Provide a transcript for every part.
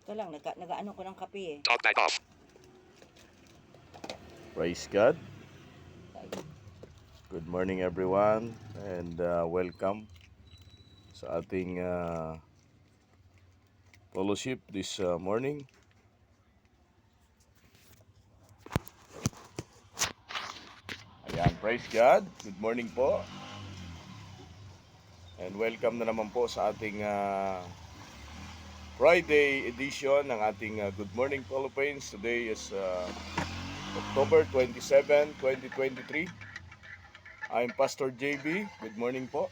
Ito lang, nag-ano ko ng kape eh. Talk back off. Praise God. Good morning everyone and welcome sa ating fellowship this morning. Ayan, praise God. Good morning po. And welcome na naman po sa ating Friday edition ng ating Good Morning Philippines. Today is October 27, 2023. I'm Pastor JB. Good morning po.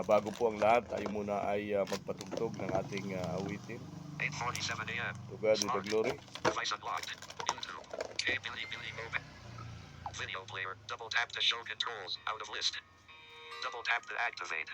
Bago po ang lahat, tayo muna ay magpatugtog ng ating awitin. 8:47 a.m. To God be the glory. Device unlocked. Into. Billy Mobile. Video player. Double tap to show controls. Out of list. Double tap to activate.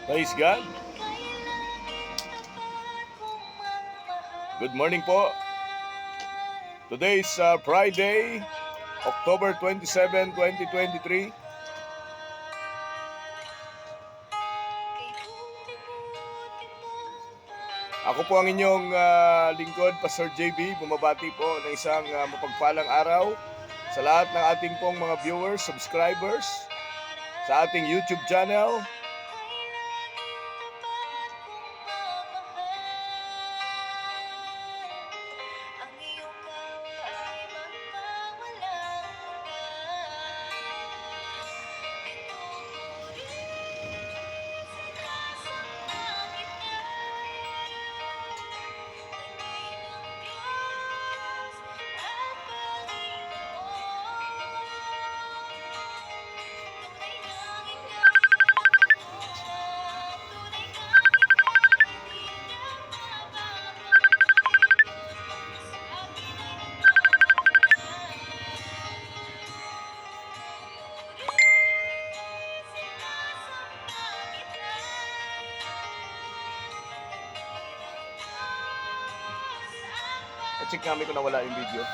Praise God. Good morning po. Today is Friday, October 27, 2023. Ako po ang inyong lingkod, Pastor JB. Bumabati po ng isang mapagpalang araw sa lahat ng ating pong mga viewers, subscribers sa ating YouTube channel. Check namin kung nawala yung video.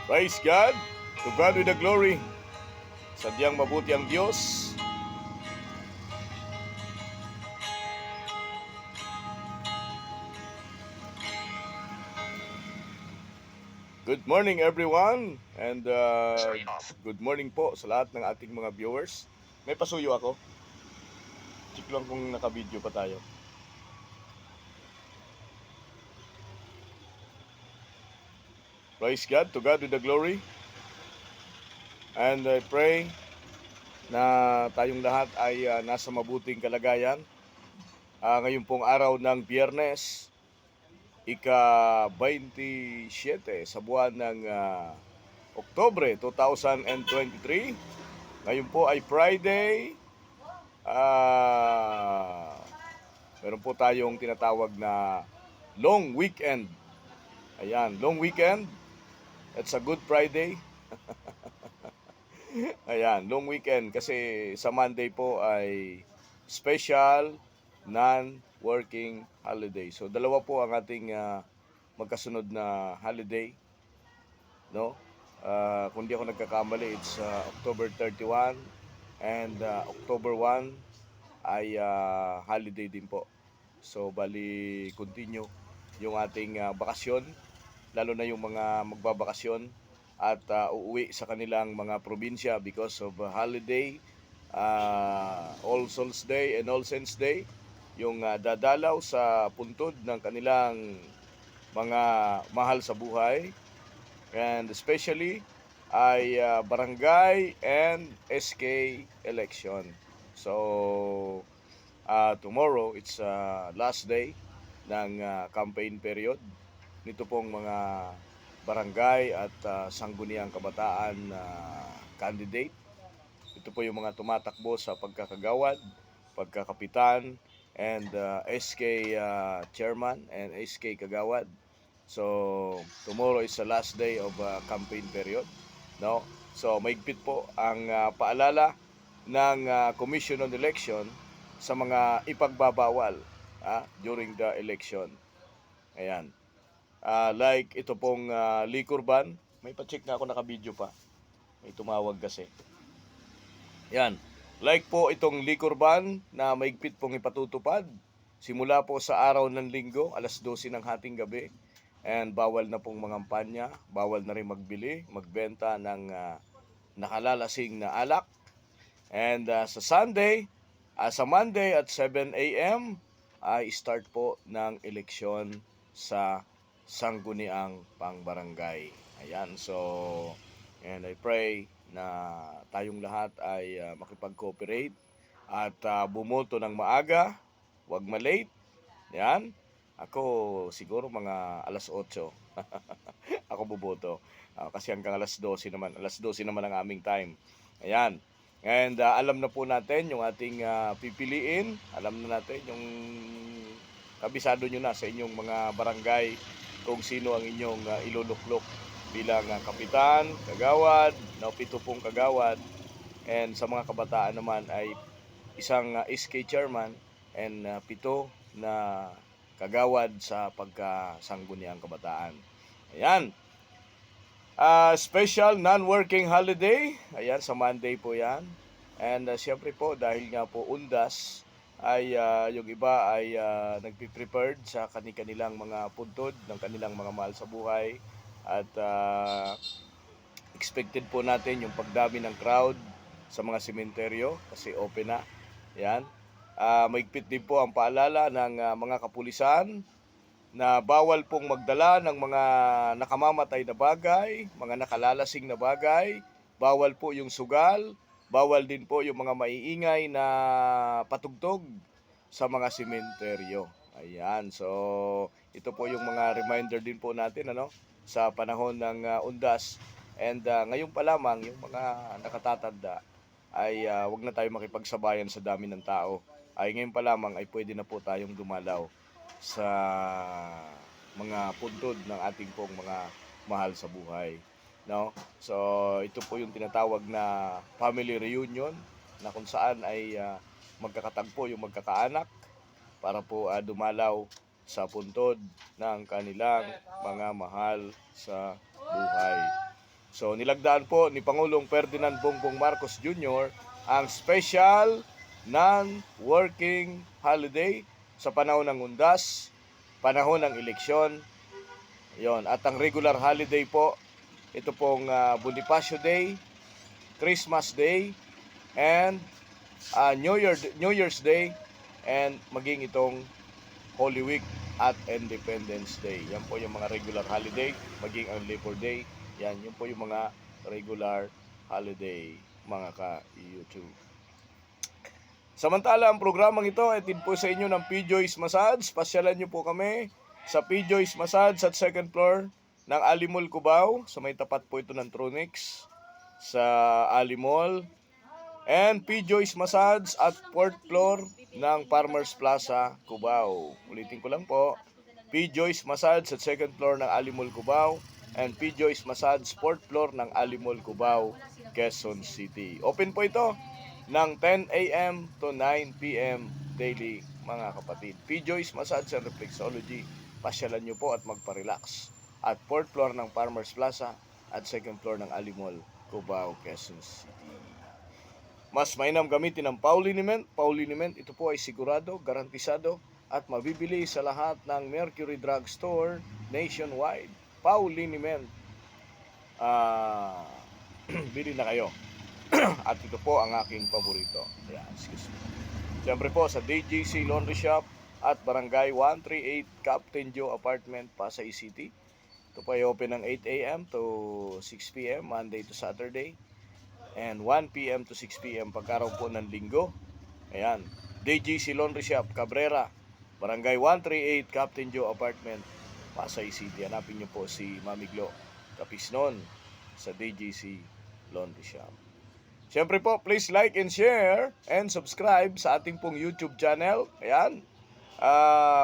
Praise God. To God with the glory. Sadyang mabuti ang Diyos. Good morning everyone. And good morning po sa lahat ng ating mga viewers. May pasuyo ako. Check lang kung naka-video pa tayo. Praise God. To God with the glory. And I pray na tayong lahat ay nasa mabuting kalagayan. Ngayon pong araw ng Biyernes, ika-27 sa buwan ng Oktubre 2023. Ngayon po ay Friday. Meron po tayong tinatawag na long weekend. Ayan, long weekend. It's a good Friday. Ayan, long weekend kasi sa Monday po ay special non-working holiday. So dalawa po ang ating magkasunod na holiday, no? Kung di ako nagkakamali, it's October 31 and October 1 ay holiday din po. So bali continue yung ating bakasyon, lalo na yung mga magbabakasyon at uuwi sa kanilang mga probinsya because of holiday, All Souls Day and All Saints Day, yung dadalaw sa puntod ng kanilang mga mahal sa buhay, and especially ay barangay and SK election. So tomorrow it's last day ng campaign period nito pong mga barangay at sangguniang kabataan candidate. Ito po yung mga tumatakbo sa pagkakagawad, pagkakapitan, and SK chairman and SK kagawad. So tomorrow is the last day of campaign period, no? So maigpit po ang paalala ng Commission on Election sa mga ipagbabawal during the election. Ayan. Like ito pong liquor ban. May pa-check na ako, naka-video pa. May tumawag kasi. Yan. Like po itong liquor ban na maigpit pong ipatutupad simula po sa araw ng Linggo, alas 12 ng hating gabi. And bawal na pong mangampanya, bawal na rin magbili, magbenta ng nakalalasing na alak. And sa Sunday, sa Monday at 7 a.m. ay start po ng eleksyon sa sangguniang pangbarangay. Ayan, so, and I pray na tayong lahat ay makipag-cooperate at bumoto ng maaga, wag malate. Yan. Ako siguro mga alas 8. Ako boboto. Kasi hanggang alas 12 naman. Alas 12 naman ang aming time. Ayan. And alam na po natin yung ating pipiliin. Alam na natin yung kabisado nyo na sa inyong mga barangay kung sino ang inyong iluluklok bilang kapitan, kagawad, na 7 pong kagawad. And sa mga kabataan naman ay isang SK chairman and 7 na kagawad sa pagkasangguniang kabataan. Ayan. Special non-working holiday. Ayan, sa Monday po yan. And siyempre po, dahil nga po undas, ay yung iba ay nagpiprepared sa kanilang mga puntod ng kanilang mga mahal sa buhay. At expected po natin yung pagdami ng crowd sa mga sementeryo kasi open na. Yan. Maigpit din po ang paalala ng mga kapulisan na bawal pong magdala ng mga nakamamatay na bagay, mga nakalalasing na bagay, bawal po yung sugal, bawal din po yung mga maiingay na patugtog sa mga sementeryo. Ayan, so ito po yung mga reminder din po natin sa panahon ng undas. And ngayon pa lamang yung mga nakatatanda ay wag na tayo makipagsabayan sa dami ng tao. Ay ngayon pa lamang ay pwede na po tayong dumalaw sa mga puntod ng ating pong mga mahal sa buhay, no? So ito po yung tinatawag na family reunion na kung saan ay magkakatagpo yung magkakaanak para po dumalaw sa puntod ng kanilang mga mahal sa buhay. So nilagdaan po ni Pangulong Ferdinand Bongbong Marcos Jr. ang special non-working holiday sa panahon ng undas, panahon ng eleksyon. Yon, at ang regular holiday po, ito pong Bonifacio Day, Christmas Day, and New Year's Day, and maging itong Holy Week at Independence Day. Yan po yung mga regular holiday, maging ang Labor Day. Yan, yun po yung mga regular holiday, mga ka-YouTube. Samantala, ang programang ito ay tin po sa inyo ng P-Joyce Massage. Pasyalan nyo po kami sa P-Joyce Massage at second floor ng Alimol, Cubao. So may tapat po ito ng Tronix sa Alimol. And P-Joyce Massage at fourth floor ng Farmers Plaza, Cubao. Ulitin ko lang po, P-Joyce Massage at second floor ng Alimol, Cubao. And P-Joyce Massage fourth floor ng Alimol, Cubao, Quezon City. Open po ito ng 10 a.m. to 9 p.m. daily, mga kapatid. P-Joyce Massage and Reflexology. Pasyalan nyo po at magpa-relax. At fourth floor ng Farmers Plaza at second floor ng Alimol, Cubao, Quezon City. Mas mainam gamitin ang Pauliniment. Pauliniment, ito po ay sigurado, garantisado, at mabibili sa lahat ng Mercury Drug Store nationwide. Pauliniment. Bili na kayo. At ito po ang aking paborito. Ayan, excuse me. Siyempre po sa DJC Laundry Shop at Barangay 138 Captain Joe Apartment, Pasay City. Ito po ay open ng 8 a.m. to 6 p.m. Monday to Saturday. And 1 p.m. to 6 p.m. pagkaraw po ng linggo. Ayan, DJC Laundry Shop, Cabrera, Barangay 138 Captain Joe Apartment, Pasay City. Hanapin niyo po si Mami Glo Capisnon sa DJC Laundry Shop. Siyempre po, please like and share and subscribe sa ating pong YouTube channel. Ayan.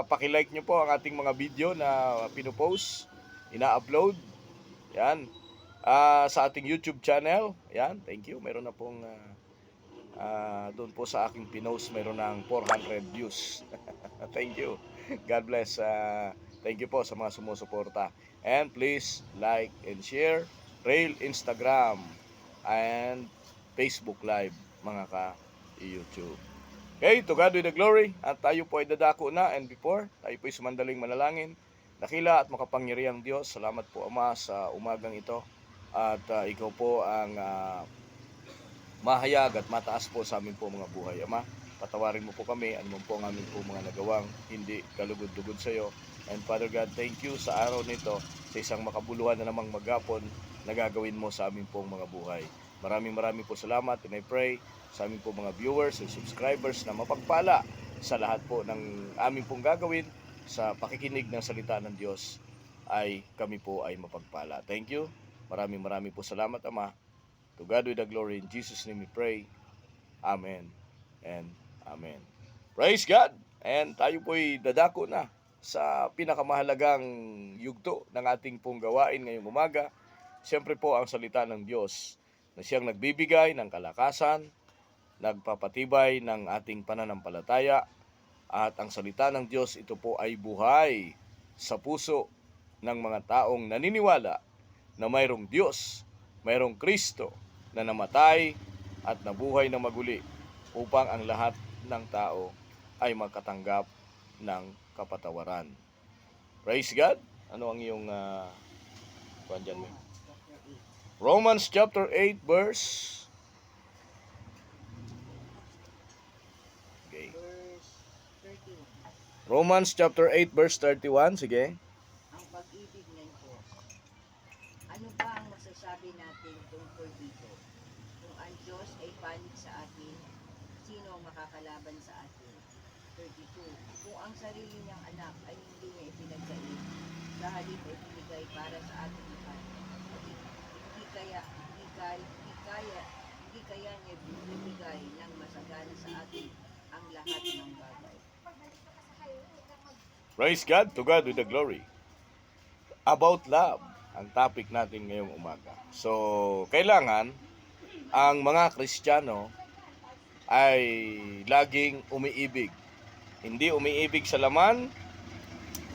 Paki-like nyo po ang ating mga video na pinopost, ina-upload. Ayan. Sa ating YouTube channel. Ayan. Thank you. Meron na pong doon po sa aking pinost, meron ng 400 views. Thank you. God bless. Thank you po sa mga sumusuporta. And please like and share. Rail Instagram and Facebook Live, mga ka-YouTube. Okay, to God be the glory. At tayo po ay dadako na, and before, tayo po ay sumandaling manalangin. Dakila at makapangyarihang Diyos, salamat po Ama sa umagang ito. At ikaw po ang mahayag at mataas po sa amin po mga buhay. Ama, patawarin mo po kami, ano po ang amin po mga nagawang hindi kalugod-lugod sa iyo. And Father God, thank you sa araw nito, sa isang makabuluhan na namang maghapon na gagawin mo sa amin pong mga buhay. Maraming po salamat, and I pray sa aming po mga viewers and subscribers na mapagpala sa lahat po ng aming pong gagawin sa pakikinig ng salita ng Diyos ay kami po ay mapagpala. Thank you. Maraming po salamat, Ama. To God with the glory. In Jesus' name we pray. Amen and Amen. Praise God! And tayo po'y dadako na sa pinakamahalagang yugto ng ating pong gawain ngayong umaga. Siyempre po ang salita ng Diyos na siyang nagbibigay ng kalakasan, nagpapatibay ng ating pananampalataya, at ang salita ng Diyos ito po ay buhay sa puso ng mga taong naniniwala na mayroong Diyos, mayroong Kristo na namatay at nabuhay na maguli upang ang lahat ng tao ay magkatanggap ng kapatawaran. Praise God! Ano ang iyong dyan mo? Romans chapter 8 verse okay. Romans chapter 8 verse 31, sige. Ang pag-ibig ng Diyos. Ano ba ang masasabi natin tungkol dito? Kung ang Diyos ay panig sa atin, sino ang makakalaban sa atin? 32. Kung ang sarili niyang anak ay hindi niya ipinagkait, sa halip ay binigay para sa ating lahat, hindi kaya niya binibigay ng masagana sa atin ang lahat ng bagay. Praise God, to God with the glory. About love, ang topic natin ngayong umaga. So, kailangan ang mga Kristiyano ay laging umiibig. Hindi umiibig sa laman,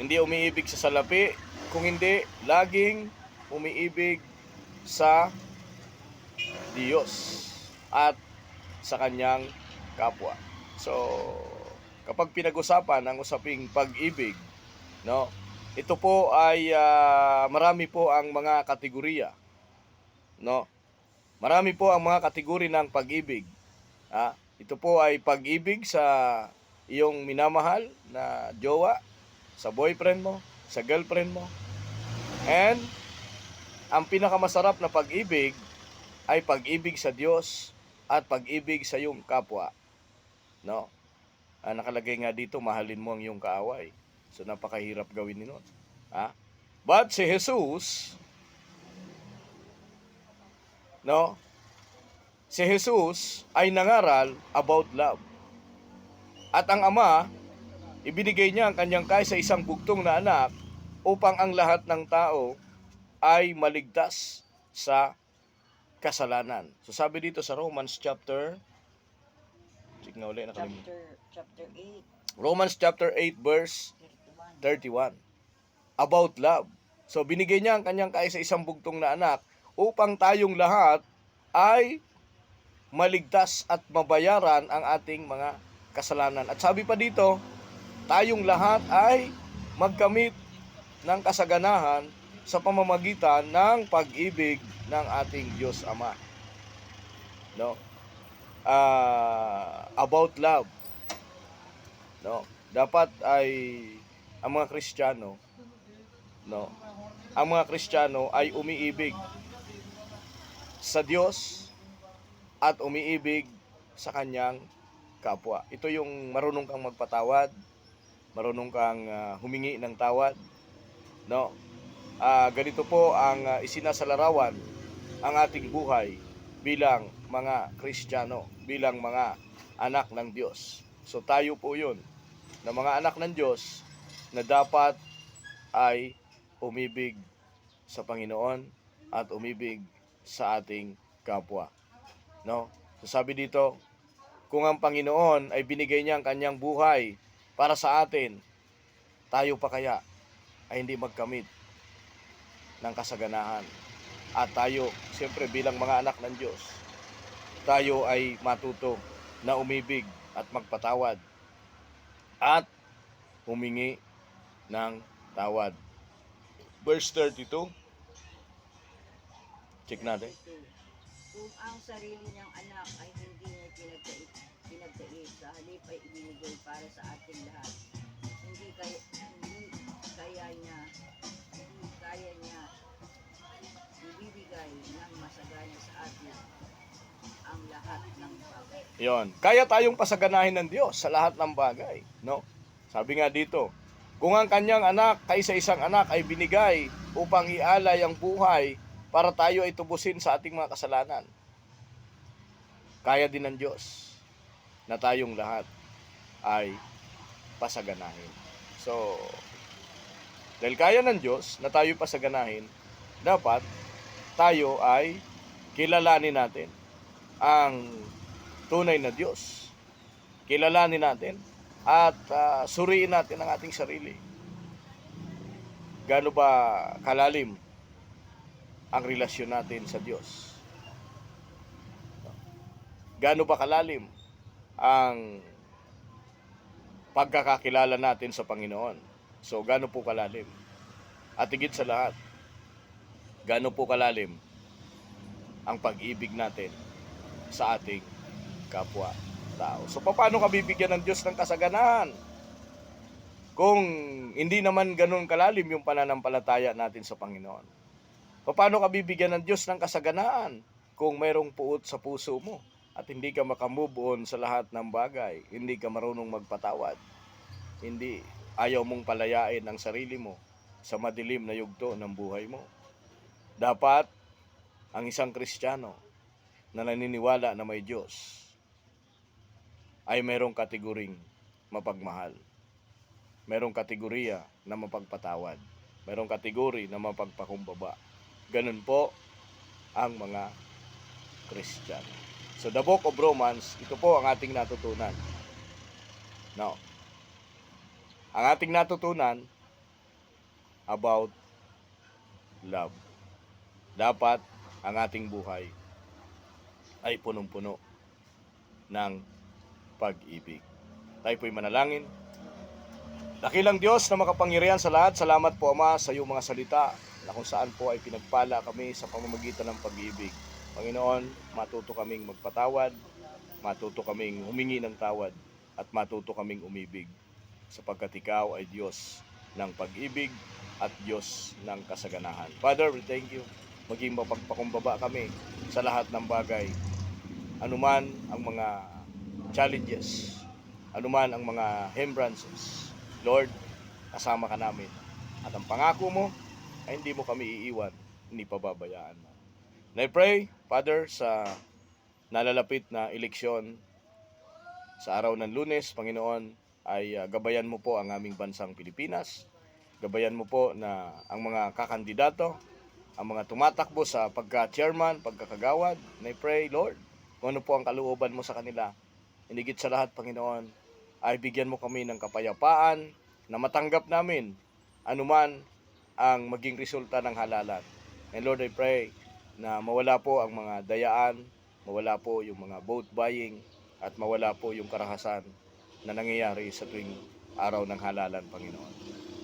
hindi umiibig sa salapi, kung hindi, laging umiibig sa Diyos at sa kanyang kapwa. So, kapag pinag-usapan ang usaping pag-ibig, no? Ito po ay marami po ang mga kategorya, no? Marami po ang mga kategori ng pag-ibig. Ito po ay pag-ibig sa iyong minamahal na jowa, sa boyfriend mo, sa girlfriend mo. And ang pinakamasarap na pag-ibig ay pag-ibig sa Diyos at pag-ibig sa iyong kapwa. No? Nakalagay nga dito, mahalin mo ang iyong kaaway. So napakahirap gawin nun. But si Jesus, no? Si Jesus ay nangaral about love. At ang Ama, ibinigay niya ang kanyang kaisa-isang bugtong na anak upang ang lahat ng tao ay maligtas sa kasalanan. So sabi dito sa Romans chapter chapter 8, Romans chapter 8 verse 31 about love. So binigay niya ang kanyang kaisa-isang bugtong na anak upang tayong lahat ay maligtas at mabayaran ang ating mga kasalanan. At sabi pa dito, tayong lahat ay magkamit ng kasaganahan sa pamamagitan ng pag-ibig ng ating Diyos Ama. No? About love. No? Dapat ay ang mga Kristiyano, no? Ang mga Kristiyano ay umiibig sa Diyos at umiibig sa kanyang kapwa. Ito yung marunong kang magpatawad, marunong kang humingi ng tawad, no? Ganito po ang isinasalarawan ang ating buhay bilang mga Kristiyano, bilang mga anak ng Diyos. So tayo po yun, na mga anak ng Diyos na dapat ay umibig sa Panginoon at umibig sa ating kapwa. No? So sabi dito, kung ang Panginoon ay binigay niya ang kanyang buhay para sa atin, tayo pa kaya ay hindi magkamit ng kasaganahan? At tayo, siyempre bilang mga anak ng Diyos, tayo ay matuto na umibig at magpatawad at humingi ng tawad. Verse 32. Check natin. kung ang sarili niyang anak ay hindi niya pinagdait, sa halip ay ibinigay para sa ating lahat. Hindi kaya niya ibibigay ng masagana sa atin ang lahat ng bagay. Yon. Kaya tayong pasaganahin ng Diyos sa lahat ng bagay, no? Sabi nga dito, kung ang kanyang anak, kaisa-isang anak ay binigay upang ialay ang buhay para tayo ay tubusin sa ating mga kasalanan, kaya din ng Diyos na tayong lahat ay pasaganahin. So, dahil kaya ng Diyos na tayo pasaganahin, dapat tayo ay kilalanin natin ang tunay na Diyos. Kilalanin natin at suriin natin ang ating sarili. Gaano ba kalalim ang relasyon natin sa Diyos? Gaano ba kalalim ang pagkakakilala natin sa Panginoon? So, gaano po kalalim? At higit sa lahat, gaano po kalalim ang pag-ibig natin sa ating kapwa-tao? So, paano ka bibigyan ng Diyos ng kasaganahan kung hindi naman ganun kalalim yung pananampalataya natin sa Panginoon? Paano ka bibigyan ng Diyos ng kasaganaan kung mayroong puot sa puso mo at hindi ka makamove on sa lahat ng bagay, hindi ka marunong magpatawad, hindi ayaw mong palayain ang sarili mo sa madilim na yugto ng buhay mo? Dapat ang isang Kristiyano na naniniwala na may Diyos ay mayroong kategoring mapagmahal, mayroong kategorya na mapagpatawad, mayroong kategori na mapagpakumbaba. Ganun po ang mga Kristiyano. So the book of Romans, ito po ang ating natutunan. Now, ang ating natutunan about love. Dapat ang ating buhay ay punong-puno ng pag-ibig. Tayo po'y manalangin. Dakilang Diyos na makapangyarihan sa lahat, salamat po Ama sa iyong mga salita na kung saan po ay pinagpala kami sa pamamagitan ng pag-ibig. Panginoon, matuto kaming magpatawad, matuto kaming humingi ng tawad, at matuto kaming umibig sapagkat Ikaw ay Diyos ng pag-ibig at Diyos ng kasaganahan. Father, we thank you. Maging mapagpakumbaba kami sa lahat ng bagay. Anuman ang mga challenges, anuman ang mga hindrances, Lord, kasama ka namin. At ang pangako mo ay hindi mo kami iiwan, hindi pababayaan mo. And I pray, Father, sa nalalapit na eleksyon sa araw ng Lunes, Panginoon, ay gabayan mo po ang aming bansang Pilipinas. Gabayan mo po na ang mga kakandidato, ang mga tumatakbo sa pagka-chairman, pagkakagawad. And I pray, Lord, kung ano po ang kalooban mo sa kanila, hinigit sa lahat, Panginoon, ay bigyan mo kami ng kapayapaan na matanggap namin anuman ang maging resulta ng halalan. And Lord, I pray na mawala po ang mga dayaan, mawala po yung mga vote buying, at mawala po yung karahasan na nangyayari sa tuwing araw ng halalan, Panginoon.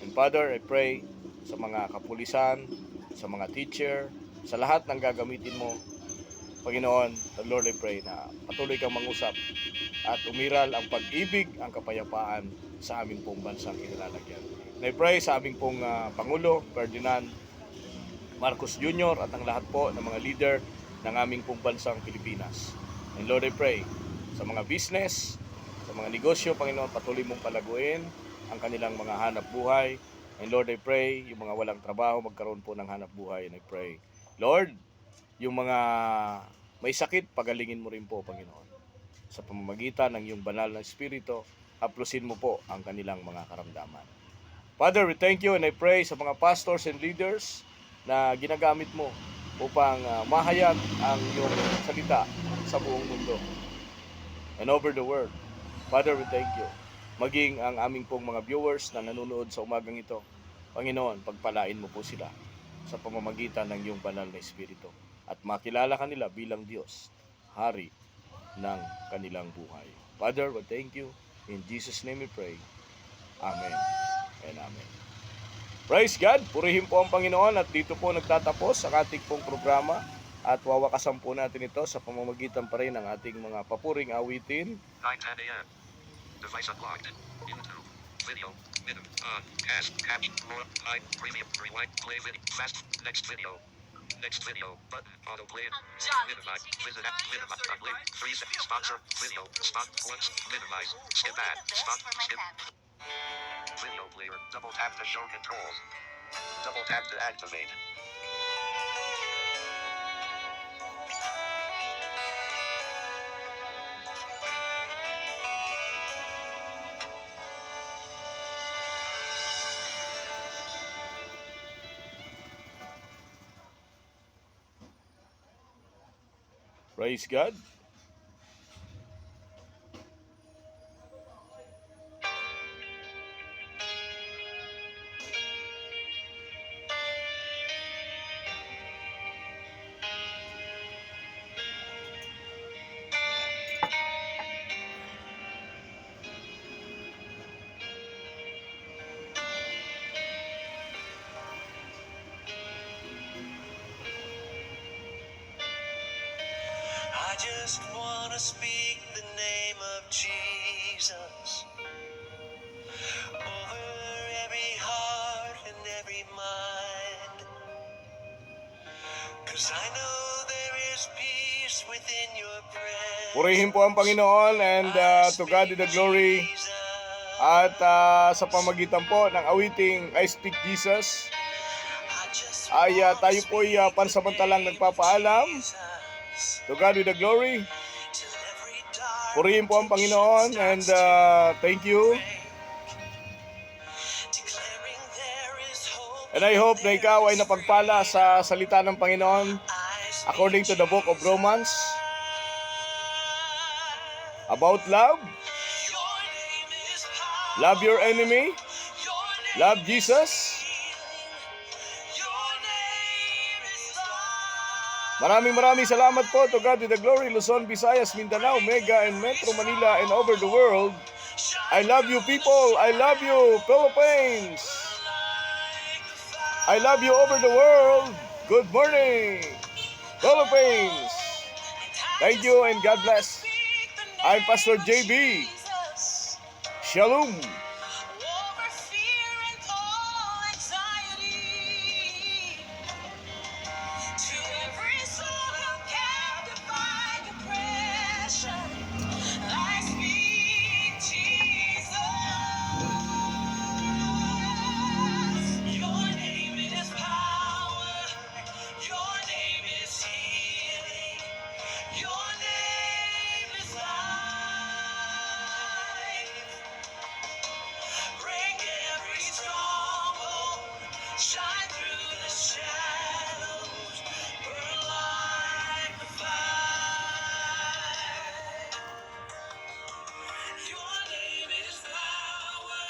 And Father, I pray sa mga kapulisan, sa mga teacher, sa lahat ng gagamitin mo, Panginoon, Lord, I pray na patuloy kang mangusap at umiral ang pag-ibig, ang kapayapaan sa aming pong bansang inilalagyan. And I pray sa aming pong Pangulo, Ferdinand Marcos Jr. at ang lahat po ng mga leader ng aming pong bansang Pilipinas. And Lord, I pray sa mga business, sa mga negosyo, Panginoon, patuloy mong palaguin ang kanilang mga hanap buhay. And Lord, I pray yung mga walang trabaho magkaroon po ng hanap buhay. And I pray, Lord, yung mga may sakit, pagalingin mo rin po, Panginoon. Sa pamamagitan ng iyong banal na Espiritu, haplusin mo po ang kanilang mga karamdaman. Father, we thank you and I pray sa mga pastors and leaders na ginagamit mo upang mahayag ang iyong salita sa buong mundo and over the world. Father, we thank you. Maging ang aming pong mga viewers na nanonood sa umagang ito, Panginoon, pagpalain mo po sila sa pamamagitan ng iyong banal na Espiritu at makilala kanila bilang Diyos, Hari ng kanilang buhay. Father, we thank you. In Jesus' name we pray. Amen and amen. Praise God! Purihin po ang Panginoon at dito po nagtatapos ang ating pong programa at wawakasan po natin ito sa pamamagitan pa rin ng ating mga papuring awitin. 9:10 a.m. Device unlocked. YouTube. Video. Minimum. On. Cast. Caption. More. Hide. Premium. Rewind. Play video. Fast. Next video. Next video. Button. Autoplay. Minimize. Visit app. Minimize. Unlink. 3 seconds. Sponsor. Video. Spot. Once. Minimize. Skip ad. Spot. Skip. Video player. Double tap to show controls. Double tap to activate. Praise God! I just want to speak the name of Jesus over every heart and every mind. 'Cause I know there is peace within your presence. Purihin po ang Panginoon and to God be the glory. At sa pamagitan po ng awiting I Speak Jesus, ay tayo po ay pansamantalang nagpapaalam. To God be the glory. Purihin po ang Panginoon and thank you. And I hope na ikaw ay napagpala sa salita ng Panginoon according to the book of Romans about love. Love your enemy. Love Jesus. Maraming salamat po. To God be the glory. Luzon, Visayas, Mindanao, Mega, and Metro Manila, and over the world. I love you people. I love you Philippines. I love you over the world. Good morning, Philippines. Thank you and God bless. I'm Pastor JB. Shalom. Over fear and all anxiety. To every soul held captive by depression, I speak Jesus. Your name is power. Your name is healing. Your name is life. Break every stronghold, shine through the shadows, burn like the fire. Your name is power,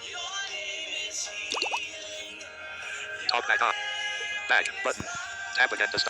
your name is healing. Talk back up. Back button. Tap again to stop.